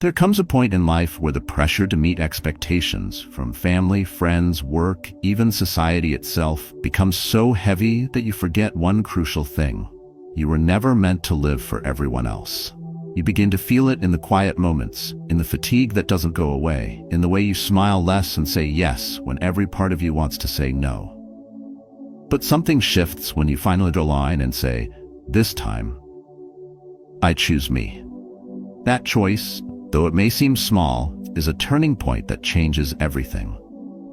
There comes a point in life where the pressure to meet expectations from family, friends, work, even society itself becomes so heavy that you forget one crucial thing. You were never meant to live for everyone else. You begin to feel it in the quiet moments, in the fatigue that doesn't go away, in the way you smile less and say yes when every part of you wants to say no. But something shifts when you finally draw a line and say, "This time, I choose me." That choice, though it may seem small, is a turning point that changes everything.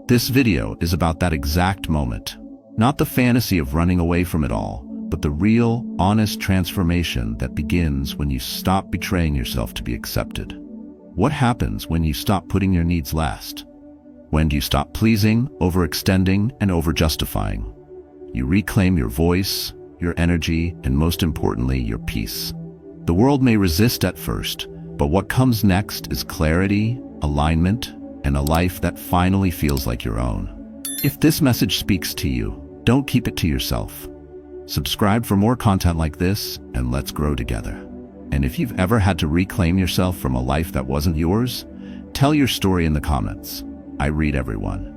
This video is about that exact moment. Not the fantasy of running away from it all, but the real, honest transformation that begins when you stop betraying yourself to be accepted. What happens when you stop putting your needs last? When do you stop pleasing, overextending, and over-justifying? You reclaim your voice, your energy, and most importantly, your peace. The world may resist at first, but what comes next is clarity, alignment, and a life that finally feels like your own. If this message speaks to you, don't keep it to yourself. Subscribe for more content like this, and let's grow together. And if you've ever had to reclaim yourself from a life that wasn't yours, tell your story in the comments. I read everyone.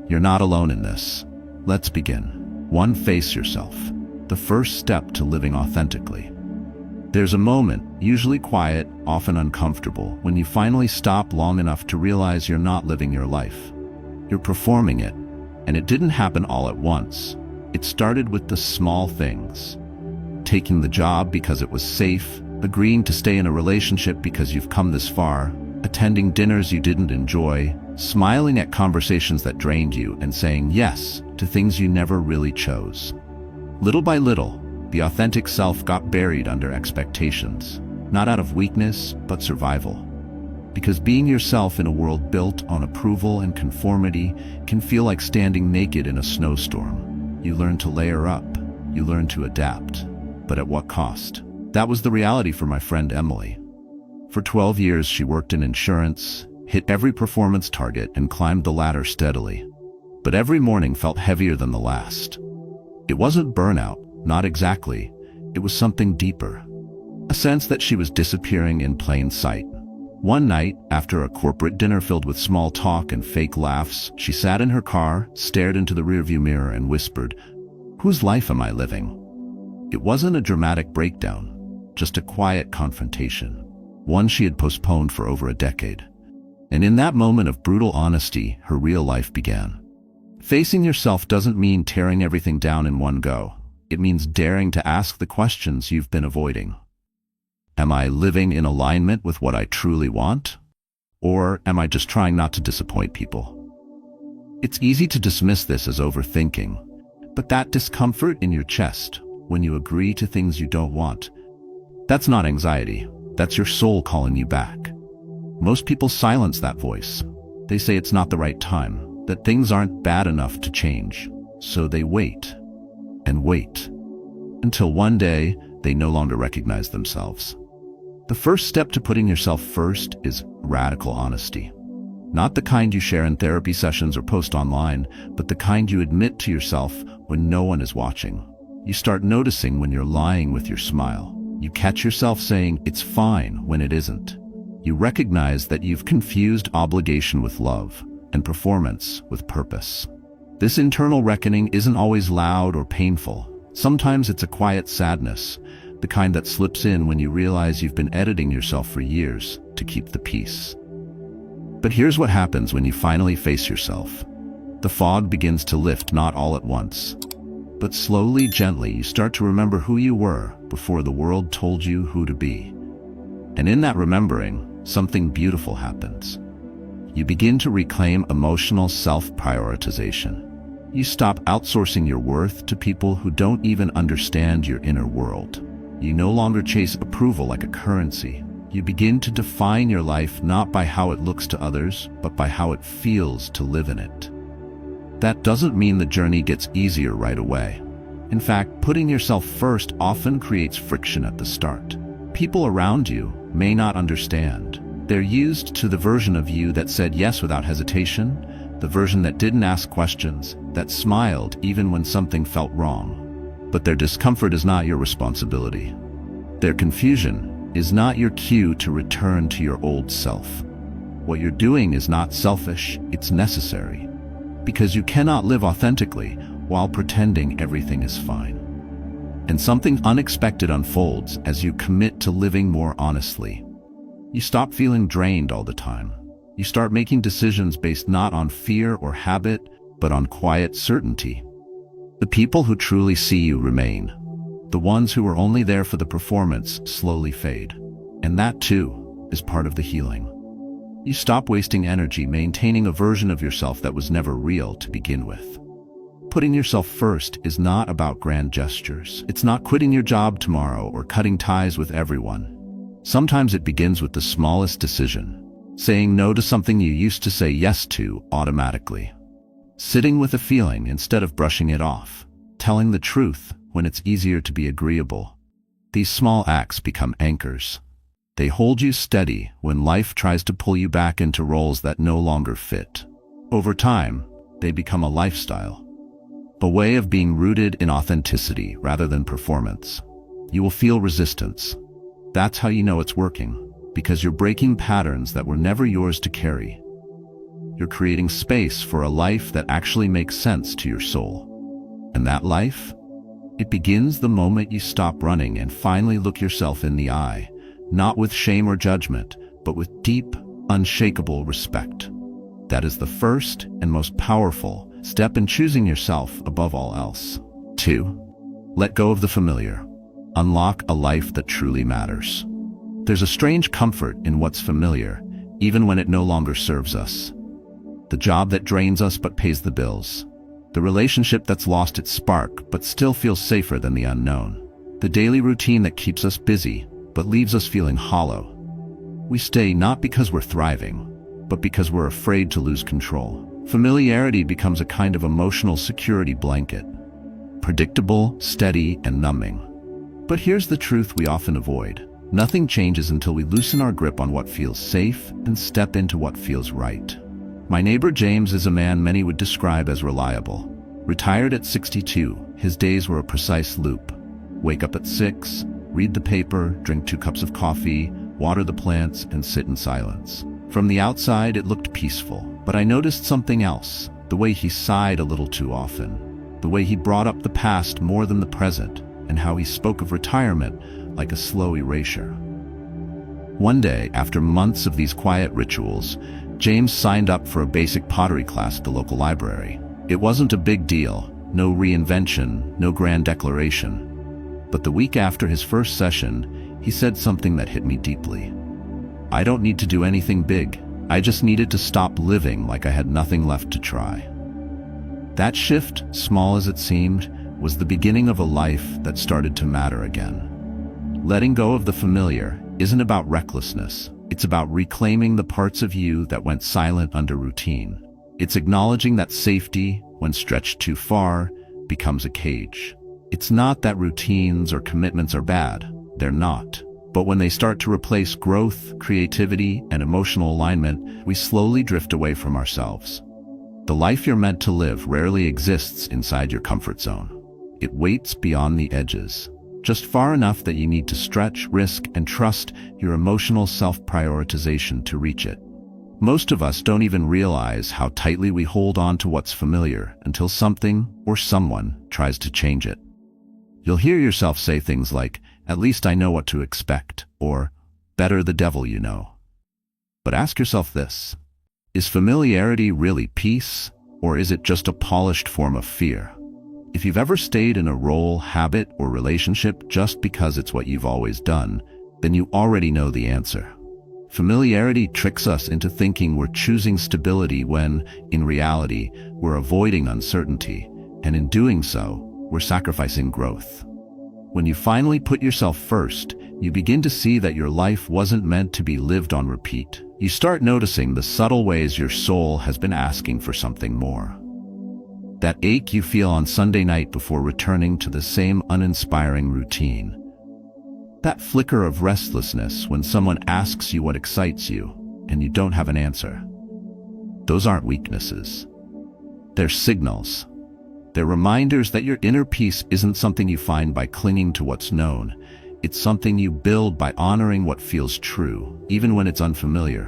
You're not alone in this. Let's begin. 1. Face yourself. The first step to living authentically. There's a moment, usually quiet, often uncomfortable, when you finally stop long enough to realize you're not living your life. You're performing it, and it didn't happen all at once. It started with the small things. Taking the job because it was safe, agreeing to stay in a relationship because you've come this far, attending dinners you didn't enjoy, smiling at conversations that drained you, and saying yes to things you never really chose. Little by little, the authentic self got buried under expectations, not out of weakness, but survival. Because being yourself in a world built on approval and conformity can feel like standing naked in a snowstorm. You learn to layer up, you learn to adapt, but at what cost? That was the reality for my friend Emily. For 12 years, she worked in insurance, hit every performance target, and climbed the ladder steadily. But every morning felt heavier than the last. It wasn't burnout. Not exactly. It was something deeper. A sense that she was disappearing in plain sight. One night, after a corporate dinner filled with small talk and fake laughs, she sat in her car, stared into the rearview mirror, and whispered, "Whose life am I living?" It wasn't a dramatic breakdown, just a quiet confrontation, one she had postponed for over a decade. And in that moment of brutal honesty, her real life began. Facing yourself doesn't mean tearing everything down in one go. It means daring to ask the questions you've been avoiding. Am I living in alignment with what I truly want? Or am I just trying not to disappoint people? It's easy to dismiss this as overthinking, but that discomfort in your chest when you agree to things you don't want, that's not anxiety. That's your soul calling you back. Most people silence that voice. They say it's not the right time, that things aren't bad enough to change. So they wait and wait until one day they no longer recognize themselves. The first step to putting yourself first is radical honesty. Not the kind you share in therapy sessions or post online, but the kind you admit to yourself when no one is watching. You start noticing when you're lying with your smile. You catch yourself saying it's fine when it isn't. You recognize that you've confused obligation with love and performance with purpose. This internal reckoning isn't always loud or painful. Sometimes it's a quiet sadness, the kind that slips in when you realize you've been editing yourself for years to keep the peace. But here's what happens when you finally face yourself. The fog begins to lift, not all at once, but slowly, gently, you start to remember who you were before the world told you who to be. And in that remembering, something beautiful happens. You begin to reclaim emotional self-prioritization. You stop outsourcing your worth to people who don't even understand your inner world. You no longer chase approval like a currency. You begin to define your life not by how it looks to others, but by how it feels to live in it. That doesn't mean the journey gets easier right away. In fact, putting yourself first often creates friction at the start. People around you may not understand. They're used to the version of you that said yes without hesitation, the version that didn't ask questions, that smiled even when something felt wrong. But their discomfort is not your responsibility. Their confusion is not your cue to return to your old self. What you're doing is not selfish, it's necessary. Because you cannot live authentically while pretending everything is fine. And something unexpected unfolds as you commit to living more honestly. You stop feeling drained all the time. You start making decisions based not on fear or habit, but on quiet certainty. The people who truly see you remain. The ones who are only there for the performance slowly fade. And that, too, is part of the healing. You stop wasting energy maintaining a version of yourself that was never real to begin with. Putting yourself first is not about grand gestures. It's not quitting your job tomorrow or cutting ties with everyone. Sometimes it begins with the smallest decision. Saying no to something you used to say yes to automatically. Sitting with a feeling instead of brushing it off. Telling the truth when it's easier to be agreeable. These small acts become anchors. They hold you steady when life tries to pull you back into roles that no longer fit. Over time, they become a lifestyle. A way of being rooted in authenticity rather than performance. You will feel resistance. That's how you know it's working, because you're breaking patterns that were never yours to carry. You're creating space for a life that actually makes sense to your soul. And that life? It begins the moment you stop running and finally look yourself in the eye, not with shame or judgment, but with deep, unshakable respect. That is the first and most powerful step in choosing yourself above all else. 2. Let go of the familiar. Unlock a life that truly matters. There's a strange comfort in what's familiar, even when it no longer serves us. The job that drains us but pays the bills. The relationship that's lost its spark but still feels safer than the unknown. The daily routine that keeps us busy but leaves us feeling hollow. We stay not because we're thriving, but because we're afraid to lose control. Familiarity becomes a kind of emotional security blanket. Predictable, steady, and numbing. But here's the truth we often avoid. Nothing changes until we loosen our grip on what feels safe and step into what feels right. My neighbor James is a man many would describe as reliable. Retired at 62, his days were a precise loop. Wake up at 6, read the paper, drink 2 cups of coffee, water the plants, and sit in silence. From the outside, it looked peaceful, but I noticed something else. The way he sighed a little too often. The way he brought up the past more than the present, and how he spoke of retirement like a slow erasure. One day, after months of these quiet rituals, James signed up for a basic pottery class at the local library. It wasn't a big deal, no reinvention, no grand declaration. But the week after his first session, he said something that hit me deeply. I don't need to do anything big. I just needed to stop living like I had nothing left to try. That shift, small as it seemed, was the beginning of a life that started to matter again. Letting go of the familiar isn't about recklessness. It's about reclaiming the parts of you that went silent under routine. It's acknowledging that safety, when stretched too far, becomes a cage. It's not that routines or commitments are bad. They're not. But when they start to replace growth, creativity, and emotional alignment, we slowly drift away from ourselves. The life you're meant to live rarely exists inside your comfort zone. It waits beyond the edges, just far enough that you need to stretch, risk, and trust your emotional self-prioritization to reach it. Most of us don't even realize how tightly we hold on to what's familiar until something or someone tries to change it. You'll hear yourself say things like, "At least I know what to expect," or "Better the devil you know." But ask yourself this: is familiarity really peace, or is it just a polished form of fear? If you've ever stayed in a role, habit, or relationship just because it's what you've always done, then you already know the answer. Familiarity tricks us into thinking we're choosing stability when, in reality, we're avoiding uncertainty, and in doing so, we're sacrificing growth. When you finally put yourself first, you begin to see that your life wasn't meant to be lived on repeat. You start noticing the subtle ways your soul has been asking for something more. That ache you feel on Sunday night before returning to the same uninspiring routine. That flicker of restlessness when someone asks you what excites you and you don't have an answer. Those aren't weaknesses. They're signals. They're reminders that your inner peace isn't something you find by clinging to what's known. It's something you build by honoring what feels true, even when it's unfamiliar.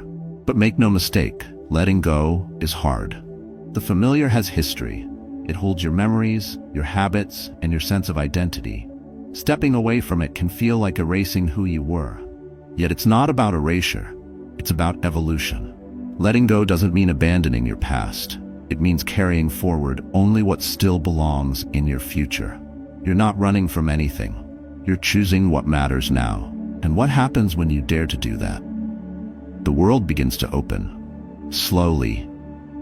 But make no mistake, letting go is hard. The familiar has history. It holds your memories, your habits, and your sense of identity. Stepping away from it can feel like erasing who you were. Yet it's not about erasure. It's about evolution. Letting go doesn't mean abandoning your past. It means carrying forward only what still belongs in your future. You're not running from anything. You're choosing what matters now. And what happens when you dare to do that? The world begins to open. Slowly,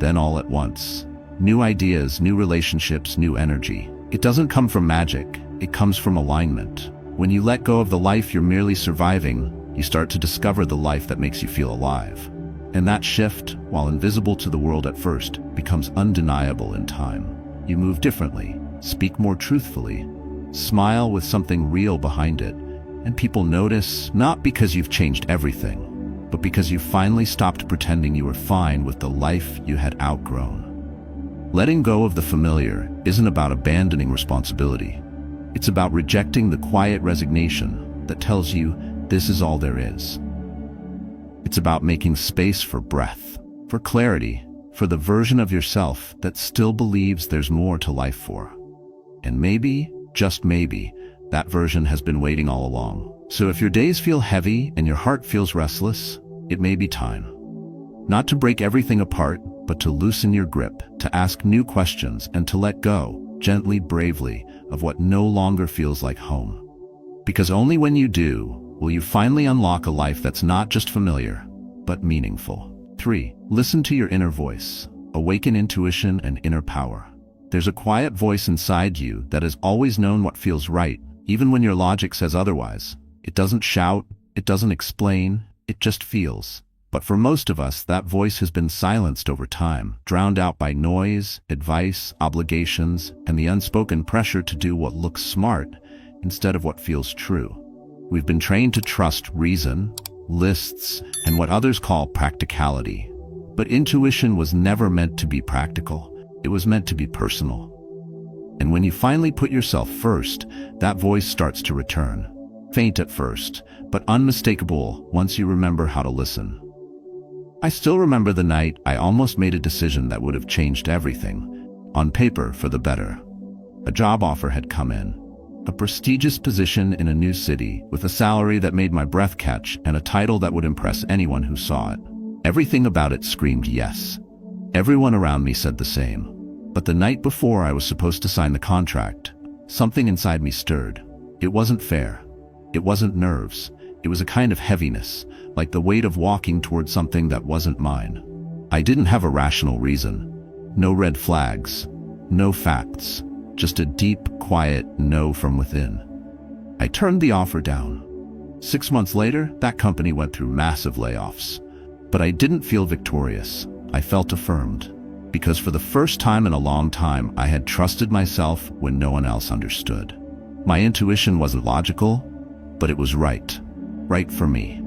then all at once. New ideas, new relationships, new energy. It doesn't come from magic. It comes from alignment. When you let go of the life you're merely surviving, you start to discover the life that makes you feel alive. And that shift, while invisible to the world at first, becomes undeniable in time. You move differently, speak more truthfully, smile with something real behind it, and people notice, not because you've changed everything, but because you finally stopped pretending you were fine with the life you had outgrown. Letting go of the familiar isn't about abandoning responsibility. It's about rejecting the quiet resignation that tells you this is all there is. It's about making space for breath, for clarity, for the version of yourself that still believes there's more to life for. And maybe, just maybe, that version has been waiting all along. So if your days feel heavy and your heart feels restless, it may be time. Not to break everything apart, but to loosen your grip, to ask new questions, and to let go, gently, bravely, of what no longer feels like home. Because only when you do, will you finally unlock a life that's not just familiar, but meaningful. 3. Listen to your inner voice. Awaken intuition and inner power. There's a quiet voice inside you that has always known what feels right, even when your logic says otherwise. It doesn't shout, it doesn't explain, it just feels. But for most of us, that voice has been silenced over time, drowned out by noise, advice, obligations, and the unspoken pressure to do what looks smart instead of what feels true. We've been trained to trust reason, lists, and what others call practicality. But intuition was never meant to be practical. It was meant to be personal. And when you finally put yourself first, that voice starts to return. Faint at first, but unmistakable once you remember how to listen. I still remember the night I almost made a decision that would have changed everything, on paper for the better. A job offer had come in. A prestigious position in a new city, with a salary that made my breath catch and a title that would impress anyone who saw it. Everything about it screamed yes. Everyone around me said the same. But the night before I was supposed to sign the contract, something inside me stirred. It wasn't fair. It wasn't nerves. It was a kind of heaviness, like the weight of walking toward something that wasn't mine. I didn't have a rational reason. No red flags. No facts. Just a deep, quiet no from within. I turned the offer down. 6 months later, that company went through massive layoffs. But I didn't feel victorious. I felt affirmed. Because for the first time in a long time, I had trusted myself when no one else understood. My intuition wasn't logical, but it was right. Right for me.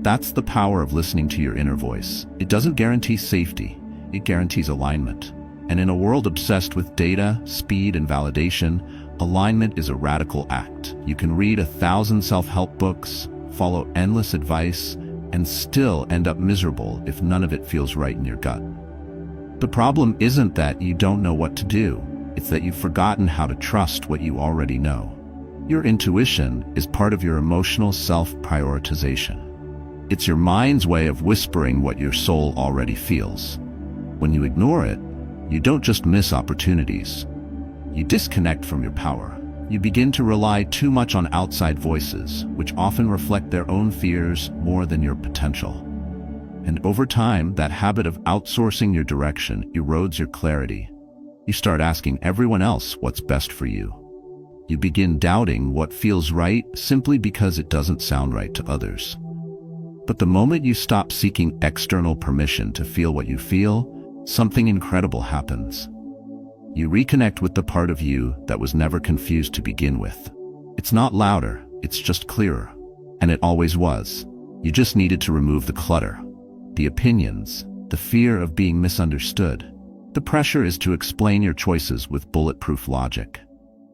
That's the power of listening to your inner voice. It doesn't guarantee safety. It guarantees alignment. And in a world obsessed with data, speed, and validation, alignment is a radical act. You can read 1,000 self-help books, follow endless advice, and still end up miserable if none of it feels right in your gut. The problem isn't that you don't know what to do. It's that you've forgotten how to trust what you already know. Your intuition is part of your emotional self-prioritization. It's your mind's way of whispering what your soul already feels. When you ignore it, you don't just miss opportunities. You disconnect from your power. You begin to rely too much on outside voices, which often reflect their own fears more than your potential. And over time, that habit of outsourcing your direction erodes your clarity. You start asking everyone else what's best for you. You begin doubting what feels right simply because it doesn't sound right to others. But the moment you stop seeking external permission to feel what you feel, something incredible happens. You reconnect with the part of you that was never confused to begin with. It's not louder, it's just clearer. And it always was. You just needed to remove the clutter, the opinions, the fear of being misunderstood. The pressure is to explain your choices with bulletproof logic.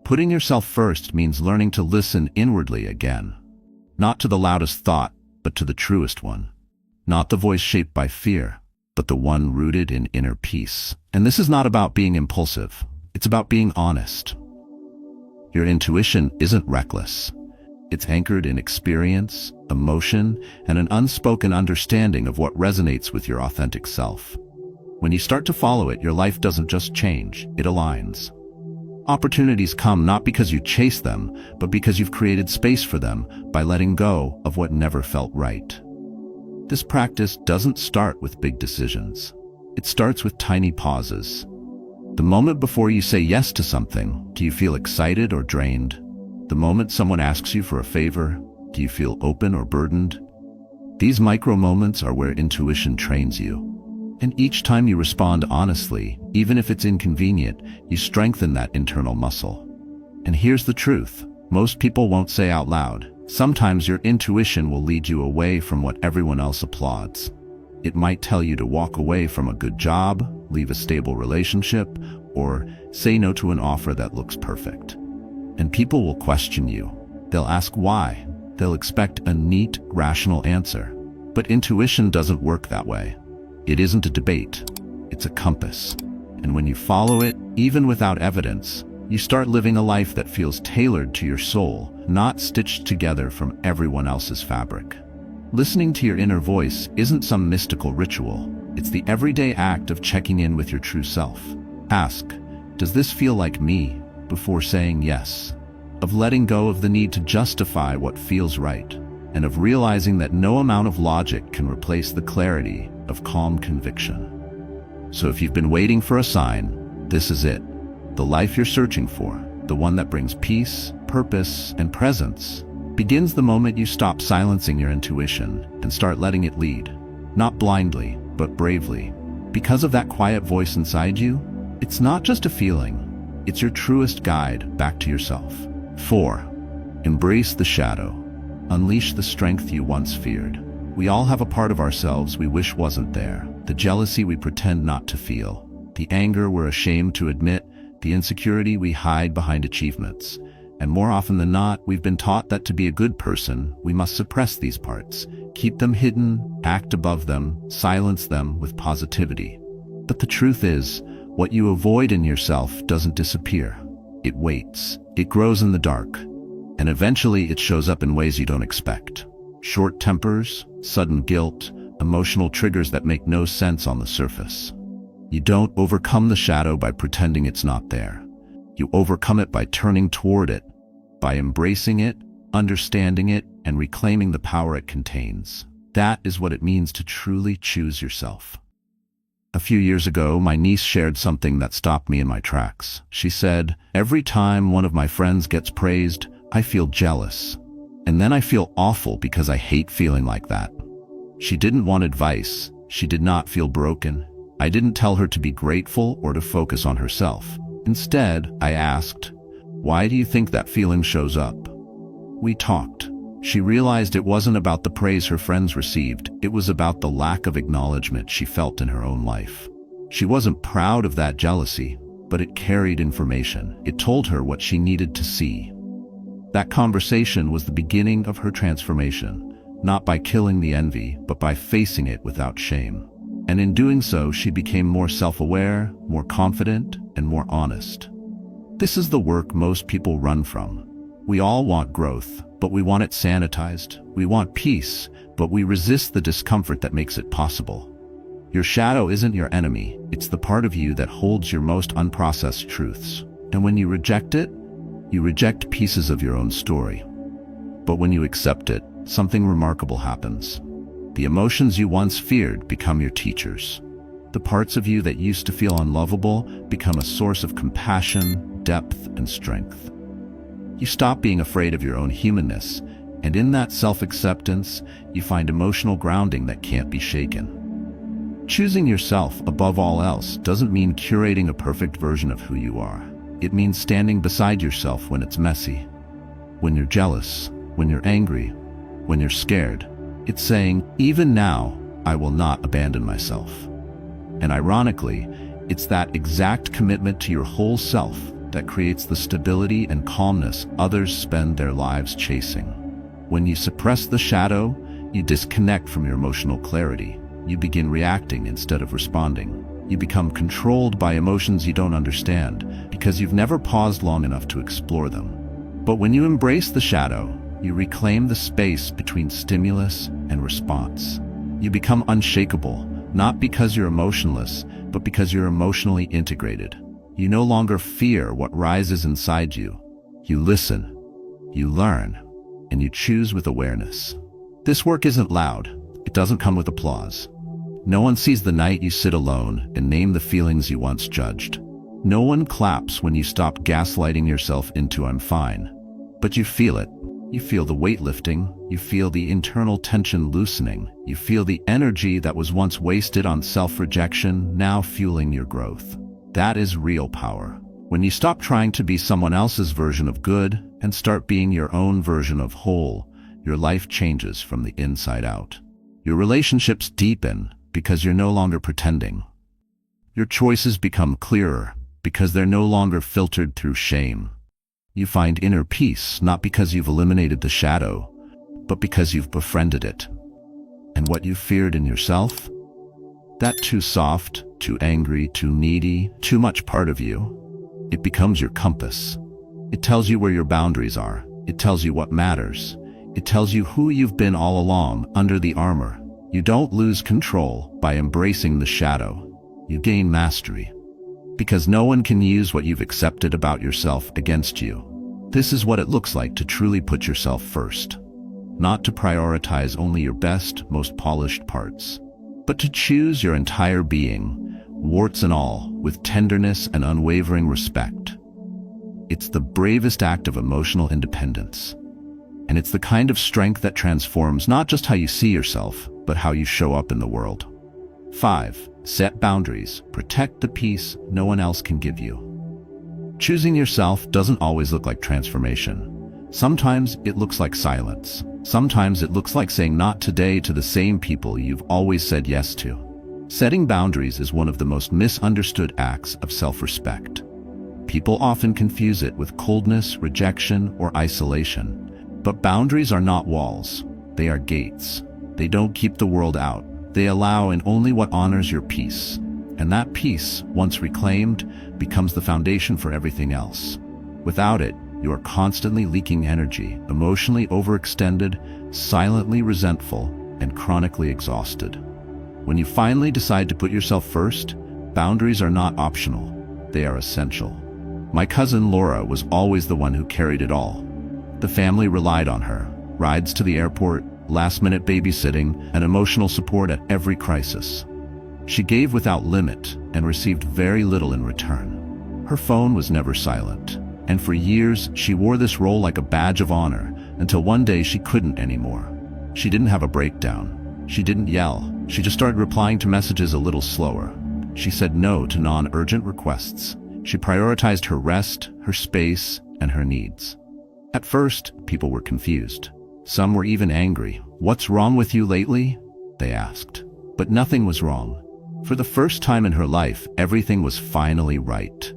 Putting yourself first means learning to listen inwardly again. Not to the loudest thought, but to the truest one. Not the voice shaped by fear, but the one rooted in inner peace. And this is not about being impulsive. It's about being honest. Your intuition isn't reckless. It's anchored in experience, emotion, and an unspoken understanding of what resonates with your authentic self. When you start to follow it, your life doesn't just change, it aligns. Opportunities come not because you chase them, but because you've created space for them by letting go of what never felt right. This practice doesn't start with big decisions. It starts with tiny pauses. The moment before you say yes to something, do you feel excited or drained? The moment someone asks you for a favor, do you feel open or burdened? These micro moments are where intuition trains you. And each time you respond honestly, even if it's inconvenient, you strengthen that internal muscle. And here's the truth. Most people won't say out loud. Sometimes your intuition will lead you away from what everyone else applauds. It might tell you to walk away from a good job, leave a stable relationship, or say no to an offer that looks perfect. And people will question you. They'll ask why. They'll expect a neat, rational answer. But intuition doesn't work that way. It isn't a debate. It's a compass. And when you follow it, even without evidence, you start living a life that feels tailored to your soul, not stitched together from everyone else's fabric. Listening to your inner voice isn't some mystical ritual. It's the everyday act of checking in with your true self. Ask, does this feel like me? Before saying yes. Of letting go of the need to justify what feels right. And of realizing that no amount of logic can replace the clarity of calm conviction. So if you've been waiting for a sign, this is it. The life you're searching for, the one that brings peace, purpose, and presence, begins the moment you stop silencing your intuition and start letting it lead. Not blindly, but bravely. Because of that quiet voice inside you, it's not just a feeling, it's your truest guide back to yourself. 4. Embrace the shadow. Unleash the strength you once feared. We all have a part of ourselves we wish wasn't there. The jealousy we pretend not to feel. The anger we're ashamed to admit. The insecurity we hide behind achievements. And more often than not, we've been taught that to be a good person, we must suppress these parts. Keep them hidden, act above them, silence them with positivity. But the truth is, what you avoid in yourself doesn't disappear. It waits. It grows in the dark. And eventually it shows up in ways you don't expect. Short tempers, sudden guilt, emotional triggers that make no sense on the surface. You don't overcome the shadow by pretending it's not there. You overcome it by turning toward it, by embracing it, understanding it, and reclaiming the power it contains. That is what it means to truly choose yourself. A few years ago, my niece shared something that stopped me in my tracks. She said, "Every time one of my friends gets praised, I feel jealous. And then I feel awful because I hate feeling like that." She didn't want advice. She did not feel broken. I didn't tell her to be grateful or to focus on herself. Instead, I asked, "Why do you think that feeling shows up?" We talked. She realized it wasn't about the praise her friends received. It was about the lack of acknowledgement she felt in her own life. She wasn't proud of that jealousy, but it carried information. It told her what she needed to see. That conversation was the beginning of her transformation, not by killing the envy, but by facing it without shame. And in doing so, she became more self-aware, more confident, and more honest. This is the work most people run from. We all want growth, but we want it sanitized. We want peace, but we resist the discomfort that makes it possible. Your shadow isn't your enemy. It's the part of you that holds your most unprocessed truths. And when you reject it, you reject pieces of your own story. But when you accept it, something remarkable happens. The emotions you once feared become your teachers. The parts of you that used to feel unlovable become a source of compassion, depth, and strength. You stop being afraid of your own humanness, and in that self-acceptance, you find emotional grounding that can't be shaken. Choosing yourself above all else doesn't mean curating a perfect version of who you are. It means standing beside yourself when it's messy, when you're jealous, when you're angry, when you're scared. It's saying, even now, I will not abandon myself. And ironically, it's that exact commitment to your whole self that creates the stability and calmness others spend their lives chasing. When you suppress the shadow, you disconnect from your emotional clarity. You begin reacting instead of responding. You become controlled by emotions you don't understand because you've never paused long enough to explore them. But when you embrace the shadow, you reclaim the space between stimulus and response. You become unshakable, not because you're emotionless, but because you're emotionally integrated. You no longer fear what rises inside you. You listen, you learn, and you choose with awareness. This work isn't loud. It doesn't come with applause. No one sees the night you sit alone and name the feelings you once judged. No one claps when you stop gaslighting yourself into "I'm fine." But you feel it. You feel the weight lifting. You feel the internal tension loosening. You feel the energy that was once wasted on self-rejection now fueling your growth. That is real power. When you stop trying to be someone else's version of good and start being your own version of whole, your life changes from the inside out. Your relationships deepen because you're no longer pretending. Your choices become clearer because they're no longer filtered through shame. You find inner peace not because you've eliminated the shadow, but because you've befriended it. And what you feared in yourself? That too soft, too angry, too needy, too much part of you, it becomes your compass. It tells you where your boundaries are. It tells you what matters. It tells you who you've been all along under the armor. You don't lose control by embracing the shadow. You gain mastery. Because no one can use what you've accepted about yourself against you. This is what it looks like to truly put yourself first. Not to prioritize only your best, most polished parts, but to choose your entire being, warts and all, with tenderness and unwavering respect. It's the bravest act of emotional independence. And it's the kind of strength that transforms not just how you see yourself, but how you show up in the world. 5. Set boundaries. Protect the peace no one else can give you. Choosing yourself doesn't always look like transformation. Sometimes it looks like silence. Sometimes it looks like saying not today to the same people you've always said yes to. Setting boundaries is one of the most misunderstood acts of self-respect. People often confuse it with coldness, rejection, or isolation. But boundaries are not walls. They are gates. They don't keep the world out. They allow in only what honors your peace. And that peace, once reclaimed, becomes the foundation for everything else. Without it, you are constantly leaking energy, emotionally overextended, silently resentful, and chronically exhausted. When you finally decide to put yourself first, boundaries are not optional. They are essential. My cousin Laura was always the one who carried it all. The family relied on her. Rides to the airport, last-minute babysitting, and emotional support at every crisis. She gave without limit and received very little in return. Her phone was never silent, and for years she wore this role like a badge of honor until one day she couldn't anymore. She didn't have a breakdown. She didn't yell. She just started replying to messages a little slower. She said no to non-urgent requests. She prioritized her rest, her space, and her needs. At first, people were confused. Some were even angry. "What's wrong with you lately?" they asked. But nothing was wrong. For the first time in her life, everything was finally right.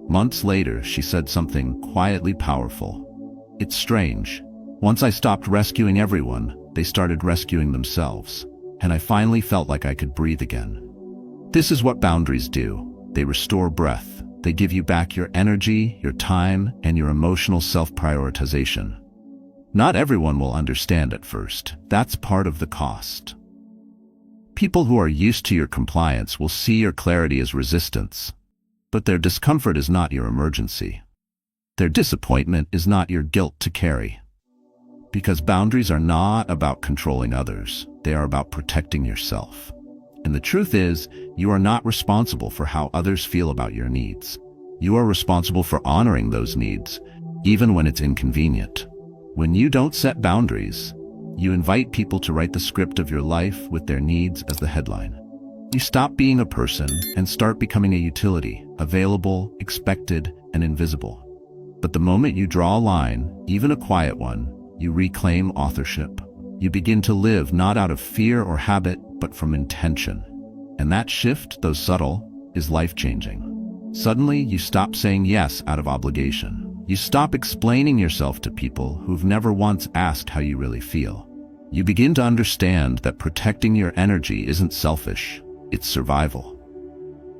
Months later, she said something quietly powerful. "It's strange. Once I stopped rescuing everyone, they started rescuing themselves. And I finally felt like I could breathe again." This is what boundaries do. They restore breath. They give you back your energy, your time, and your emotional self-prioritization. Not everyone will understand at first. That's part of the cost. People who are used to your compliance will see your clarity as resistance. But their discomfort is not your emergency. Their disappointment is not your guilt to carry. Because boundaries are not about controlling others. They are about protecting yourself. And the truth is, you are not responsible for how others feel about your needs. You are responsible for honoring those needs, even when it's inconvenient. When you don't set boundaries, you invite people to write the script of your life with their needs as the headline. You stop being a person and start becoming a utility, available, expected, and invisible. But the moment you draw a line, even a quiet one, you reclaim authorship. You begin to live not out of fear or habit, but from intention. And that shift, though subtle, is life-changing. Suddenly, you stop saying yes out of obligation. You stop explaining yourself to people who've never once asked how you really feel. You begin to understand that protecting your energy isn't selfish, it's survival.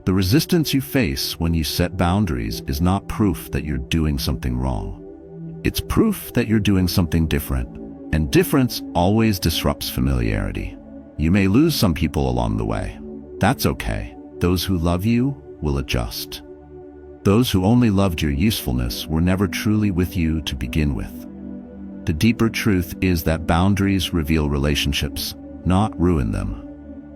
The resistance you face when you set boundaries is not proof that you're doing something wrong. It's proof that you're doing something different, and difference always disrupts familiarity. You may lose some people along the way. That's okay. Those who love you will adjust. Those who only loved your usefulness were never truly with you to begin with. The deeper truth is that boundaries reveal relationships, not ruin them.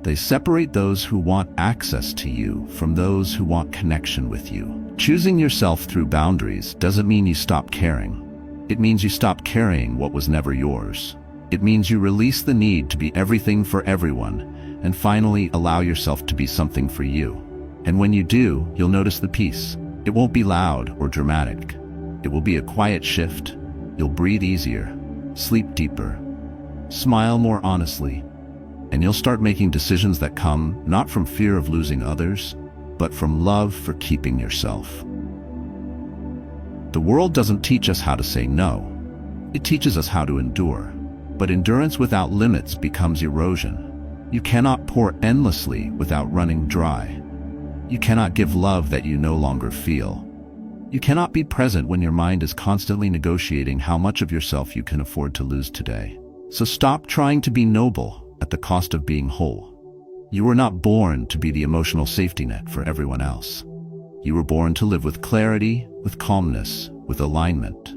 They separate those who want access to you from those who want connection with you. Choosing yourself through boundaries doesn't mean you stop caring. It means you stop carrying what was never yours. It means you release the need to be everything for everyone and finally allow yourself to be something for you. And when you do, you'll notice the peace. It won't be loud or dramatic. It will be a quiet shift. You'll breathe easier, sleep deeper, smile more honestly, and you'll start making decisions that come not from fear of losing others, but from love for keeping yourself. The world doesn't teach us how to say no. It teaches us how to endure. But endurance without limits becomes erosion. You cannot pour endlessly without running dry. You cannot give love that you no longer feel. You cannot be present when your mind is constantly negotiating how much of yourself you can afford to lose today. So stop trying to be noble at the cost of being whole. You were not born to be the emotional safety net for everyone else. You were born to live with clarity, with calmness, with alignment.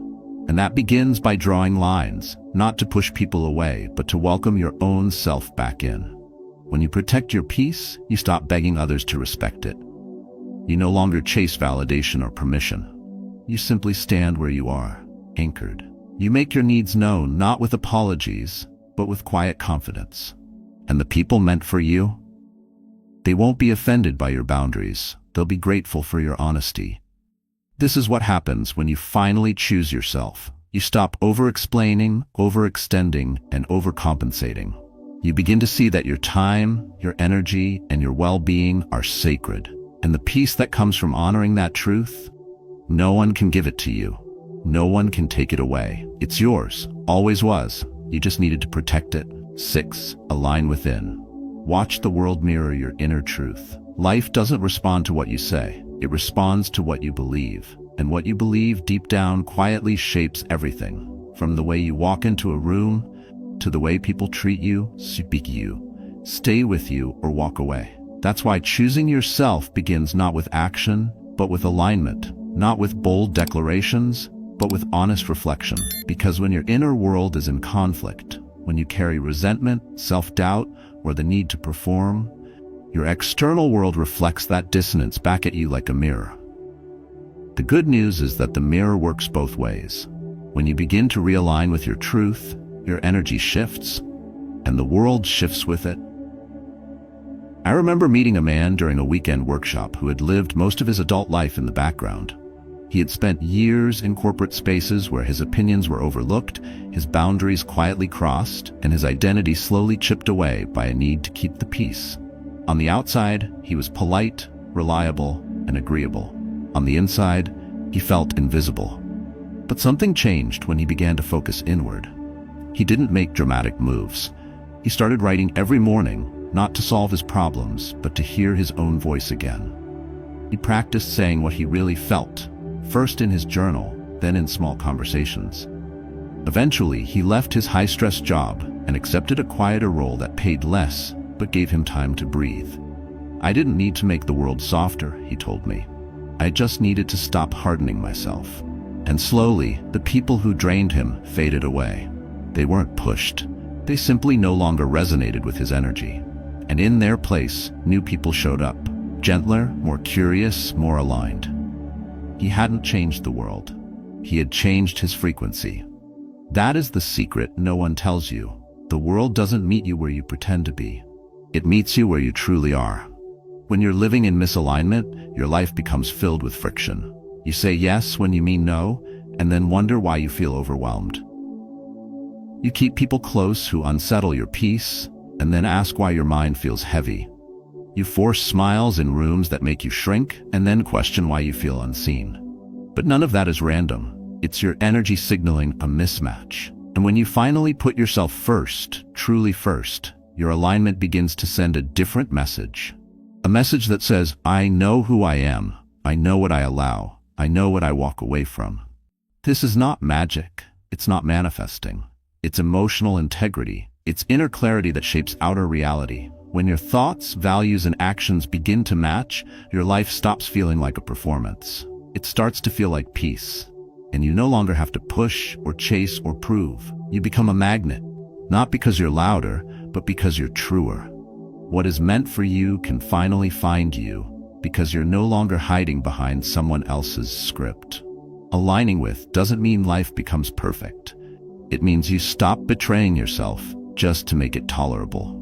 And that begins by drawing lines, not to push people away, but to welcome your own self back in. When you protect your peace, you stop begging others to respect it. You no longer chase validation or permission. You simply stand where you are, anchored. You make your needs known, not with apologies, but with quiet confidence. And the people meant for you? They won't be offended by your boundaries. They'll be grateful for your honesty. This is what happens when you finally choose yourself. You stop over-explaining, overextending, and overcompensating. You begin to see that your time, your energy, and your well-being are sacred. And the peace that comes from honoring that truth, no one can give it to you. No one can take it away. It's yours, always was. You just needed to protect it. 6. Align within. Watch the world mirror your inner truth. Life doesn't respond to what you say. It responds to what you believe. And what you believe deep down quietly shapes everything. From the way you walk into a room, to the way people treat you, speak you, stay with you, or walk away. That's why choosing yourself begins not with action, but with alignment. Not with bold declarations, but with honest reflection. Because when your inner world is in conflict, when you carry resentment, self-doubt, or the need to perform, your external world reflects that dissonance back at you like a mirror. The good news is that the mirror works both ways. When you begin to realign with your truth, your energy shifts, and the world shifts with it. I remember meeting a man during a weekend workshop who had lived most of his adult life in the background. He had spent years in corporate spaces where his opinions were overlooked, his boundaries quietly crossed, and his identity slowly chipped away by a need to keep the peace. On the outside, he was polite, reliable, and agreeable. On the inside, he felt invisible. But something changed when he began to focus inward. He didn't make dramatic moves. He started writing every morning, not to solve his problems, but to hear his own voice again. He practiced saying what he really felt, first in his journal, then in small conversations. Eventually, he left his high-stress job and accepted a quieter role that paid less, but gave him time to breathe. I didn't need to make the world softer, he told me. I just needed to stop hardening myself. And slowly, the people who drained him faded away. They weren't pushed. They simply no longer resonated with his energy. And in their place, new people showed up. Gentler, more curious, more aligned. He hadn't changed the world. He had changed his frequency. That is the secret no one tells you. The world doesn't meet you where you pretend to be. It meets you where you truly are. When you're living in misalignment, your life becomes filled with friction. You say yes when you mean no, and then wonder why you feel overwhelmed. You keep people close who unsettle your peace, and then ask why your mind feels heavy. You force smiles in rooms that make you shrink, and then question why you feel unseen. But none of that is random. It's your energy signaling a mismatch. And when you finally put yourself first, truly first, your alignment begins to send a different message. A message that says, I know who I am, I know what I allow, I know what I walk away from. This is not magic, it's not manifesting. It's emotional integrity, it's inner clarity that shapes outer reality. When your thoughts, values, and actions begin to match, your life stops feeling like a performance. It starts to feel like peace. And you no longer have to push or chase or prove. You become a magnet, not because you're louder, but because you're truer. What is meant for you can finally find you, because you're no longer hiding behind someone else's script. Aligning with doesn't mean life becomes perfect. It means you stop betraying yourself just to make it tolerable.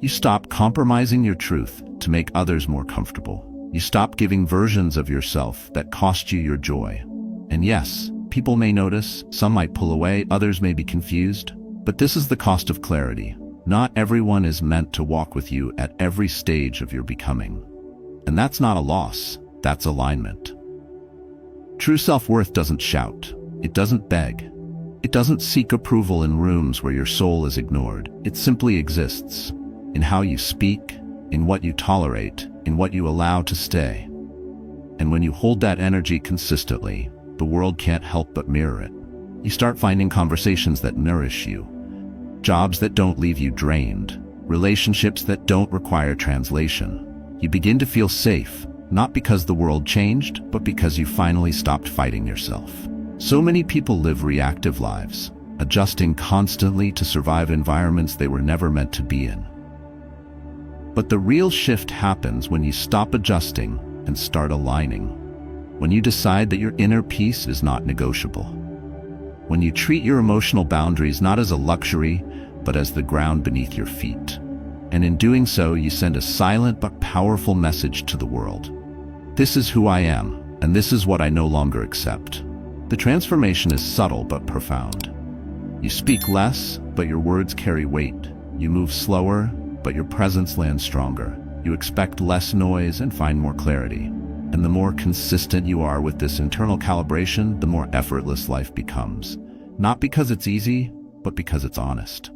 You stop compromising your truth to make others more comfortable. You stop giving versions of yourself that cost you your joy. And yes, people may notice, some might pull away, others may be confused, but this is the cost of clarity. Not everyone is meant to walk with you at every stage of your becoming. And that's not a loss, that's alignment. True self-worth doesn't shout, it doesn't beg, it doesn't seek approval in rooms where your soul is ignored. It simply exists. In how you speak, in what you tolerate, in what you allow to stay. And when you hold that energy consistently, the world can't help but mirror it. You start finding conversations that nourish you, jobs that don't leave you drained, relationships that don't require translation. You begin to feel safe, not because the world changed, but because you finally stopped fighting yourself. So many people live reactive lives, adjusting constantly to survive environments they were never meant to be in. But the real shift happens when you stop adjusting and start aligning. When you decide that your inner peace is not negotiable. When you treat your emotional boundaries not as a luxury, but as the ground beneath your feet. And in doing so, you send a silent but powerful message to the world. This is who I am, and this is what I no longer accept. The transformation is subtle but profound. You speak less, but your words carry weight. You move slower, but your presence lands stronger. You expect less noise and find more clarity. And the more consistent you are with this internal calibration, the more effortless life becomes. Not because it's easy, but because it's honest.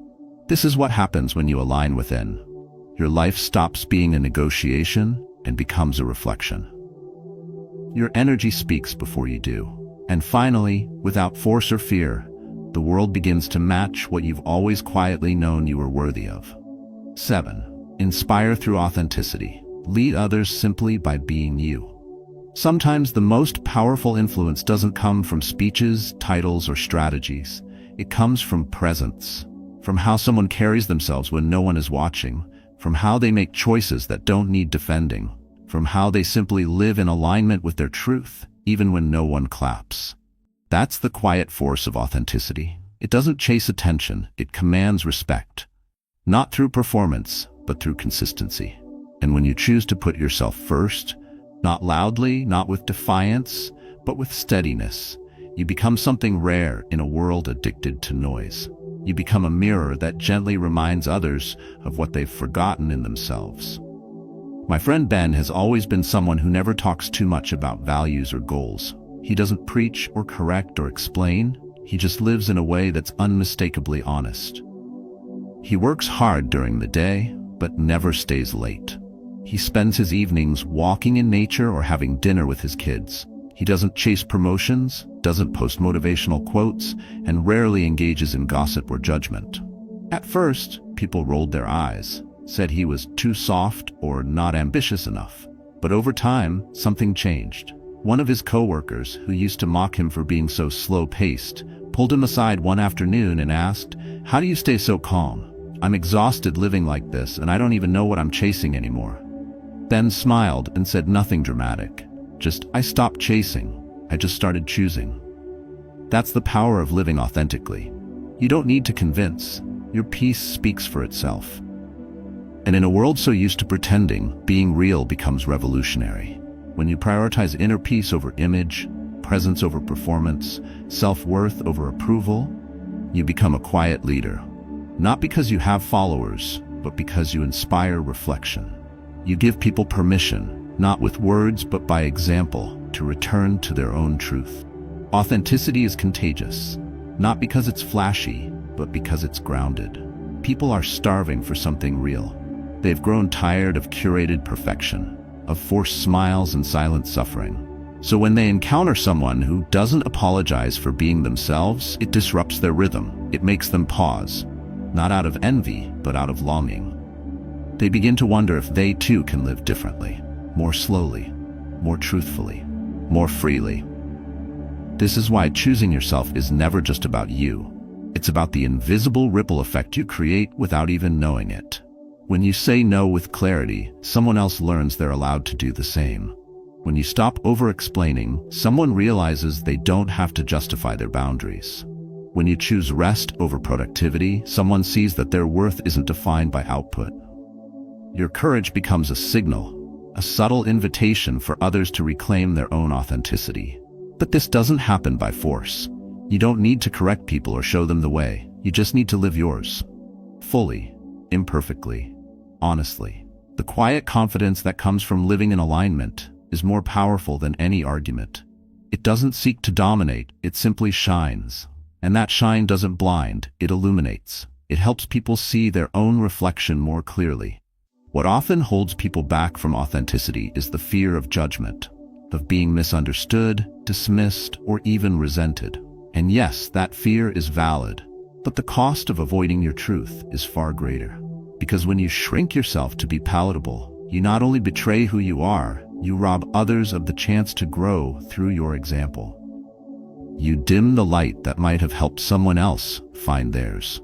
This is what happens when you align within. Your life stops being a negotiation and becomes a reflection. Your energy speaks before you do. And finally, without force or fear, the world begins to match what you've always quietly known you were worthy of. 7. Inspire through authenticity. Lead others simply by being you. Sometimes the most powerful influence doesn't come from speeches, titles, or strategies. It comes from presence, from how someone carries themselves when no one is watching, from how they make choices that don't need defending, from how they simply live in alignment with their truth, even when no one claps. That's the quiet force of authenticity. It doesn't chase attention, it commands respect. Not through performance, but through consistency. And when you choose to put yourself first, not loudly, not with defiance, but with steadiness, you become something rare in a world addicted to noise. You become a mirror that gently reminds others of what they've forgotten in themselves. My friend Ben has always been someone who never talks too much about values or goals. He doesn't preach or correct or explain. He just lives in a way that's unmistakably honest. He works hard during the day, but never stays late. He spends his evenings walking in nature or having dinner with his kids. He doesn't chase promotions, doesn't post motivational quotes, and rarely engages in gossip or judgment. At first, people rolled their eyes, said he was too soft or not ambitious enough. But over time, something changed. One of his coworkers, who used to mock him for being so slow-paced, pulled him aside one afternoon and asked, "How do you stay so calm? I'm exhausted living like this, and I don't even know what I'm chasing anymore." Ben smiled and said nothing dramatic. Just, "I stopped chasing. I just started choosing." That's the power of living authentically. You don't need to convince. Your peace speaks for itself. And in a world so used to pretending, being real becomes revolutionary. When you prioritize inner peace over image, presence over performance, self-worth over approval, you become a quiet leader. Not because you have followers, but because you inspire reflection. You give people permission, not with words but by example, to return to their own truth. Authenticity is contagious, not because it's flashy, but because it's grounded. People are starving for something real. They've grown tired of curated perfection, of forced smiles and silent suffering. So when they encounter someone who doesn't apologize for being themselves, it disrupts their rhythm. It makes them pause, not out of envy, but out of longing. They begin to wonder if they too can live differently, more slowly, more truthfully, more freely. This is why choosing yourself is never just about you. It's about the invisible ripple effect you create without even knowing it. When you say no with clarity, someone else learns they're allowed to do the same. When you stop over-explaining, someone realizes they don't have to justify their boundaries. When you choose rest over productivity, someone sees that their worth isn't defined by output. Your courage becomes a signal, a subtle invitation for others to reclaim their own authenticity. But this doesn't happen by force. You don't need to correct people or show them the way. You just need to live yours. Fully, imperfectly, honestly. The quiet confidence that comes from living in alignment is more powerful than any argument. It doesn't seek to dominate, it simply shines. And that shine doesn't blind, it illuminates. It helps people see their own reflection more clearly. What often holds people back from authenticity is the fear of judgment, of being misunderstood, dismissed, or even resented. And yes, that fear is valid, but the cost of avoiding your truth is far greater. Because when you shrink yourself to be palatable, you not only betray who you are, you rob others of the chance to grow through your example. You dim the light that might have helped someone else find theirs.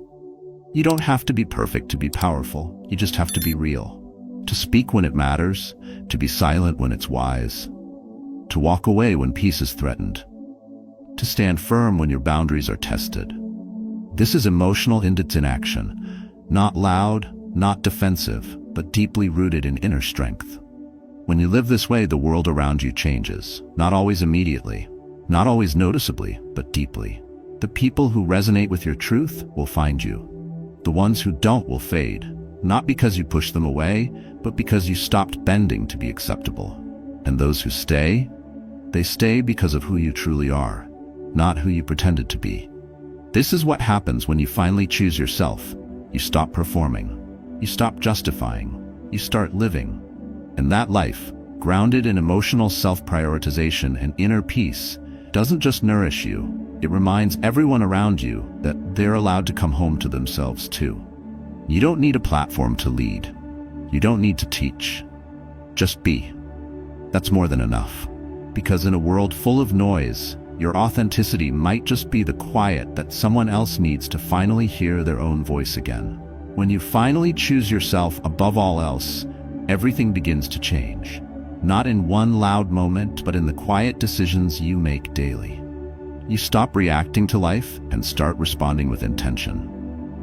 You don't have to be perfect to be powerful, you just have to be real. To speak when it matters, to be silent when it's wise, to walk away when peace is threatened, to stand firm when your boundaries are tested. This is emotional independence in action, not loud, not defensive, but deeply rooted in inner strength. When you live this way, the world around you changes, not always immediately, not always noticeably, but deeply. The people who resonate with your truth will find you. The ones who don't will fade, not because you push them away, but because you stopped bending to be acceptable. And those who stay, they stay because of who you truly are, not who you pretended to be. This is what happens when you finally choose yourself. You stop performing, you stop justifying, you start living. And that life, grounded in emotional self-prioritization and inner peace, doesn't just nourish you, it reminds everyone around you that they're allowed to come home to themselves too. You don't need a platform to lead. You don't need to teach. Just be. That's more than enough. Because in a world full of noise, your authenticity might just be the quiet that someone else needs to finally hear their own voice again. When you finally choose yourself above all else, everything begins to change. Not in one loud moment, but in the quiet decisions you make daily. You stop reacting to life and start responding with intention.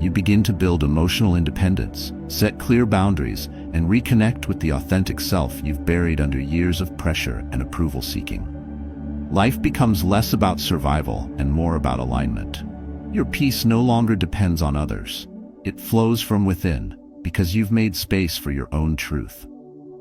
You begin to build emotional independence, set clear boundaries, and reconnect with the authentic self you've buried under years of pressure and approval seeking. Life becomes less about survival and more about alignment. Your peace no longer depends on others. It flows from within, because you've made space for your own truth.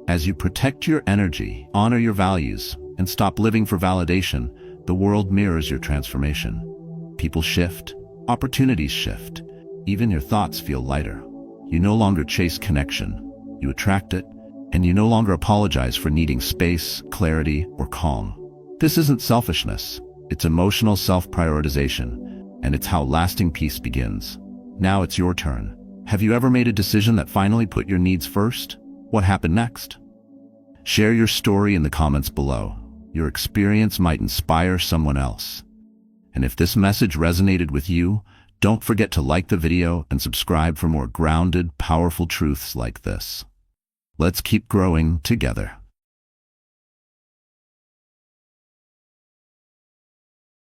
As you protect your energy, honor your values, and stop living for validation, the world mirrors your transformation. People shift, opportunities shift, even your thoughts feel lighter. You no longer chase connection, you attract it, and you no longer apologize for needing space, clarity, or calm. This isn't selfishness, it's emotional self-prioritization, and it's how lasting peace begins. Now it's your turn. Have you ever made a decision that finally put your needs first? What happened next? Share your story in the comments below. Your experience might inspire someone else. And if this message resonated with you, don't forget to like the video and subscribe for more grounded, powerful truths like this. Let's keep growing together.